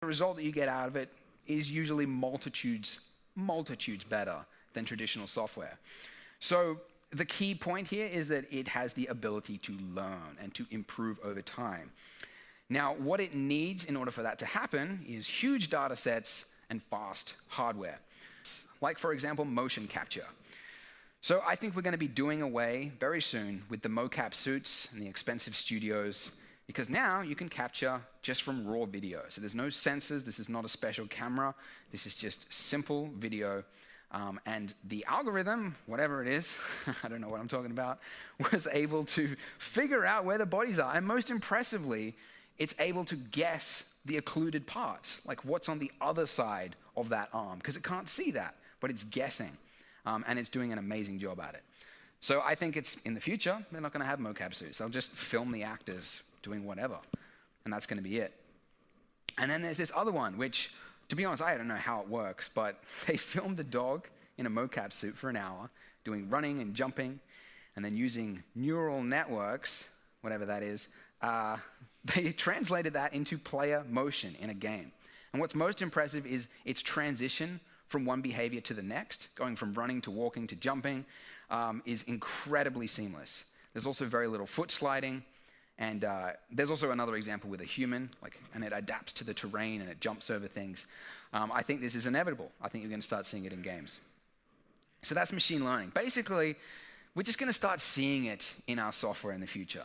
The result that you get out of it is usually multitudes better than traditional software. So the key point here is that it has the ability to learn and to improve over time. Now, what it needs in order for that to happen is huge data sets and fast hardware, like, for example, motion capture. So I think we're going to be doing away very soon with the mocap suits and the expensive studios, because now you can capture just from raw video. So there's no sensors, this is not a special camera, this is just simple video. And the algorithm, whatever it is, I don't know what I'm talking about, was able to figure out where the bodies are. And most impressively, it's able to guess the occluded parts, like what's on the other side of that arm, because it can't see that, but it's guessing. And it's doing an amazing job at it. So I think it's in the future, they're not going to have mocap suits. They'll just film the actors doing whatever, and that's going to be it. And then there's this other one, which, to be honest, I don't know how it works, but they filmed a dog in a mocap suit for an hour, doing running and jumping, and then using neural networks, whatever that is, they translated that into player motion in a game. And what's most impressive is its transition from one behavior to the next, going from running to walking to jumping, is incredibly seamless. There's also very little foot sliding, and there's also another example with a human, and it adapts to the terrain and it jumps over things. I think this is inevitable. I think you're going to start seeing it in games. So that's machine learning. Basically, we're just going to start seeing it in our software in the future.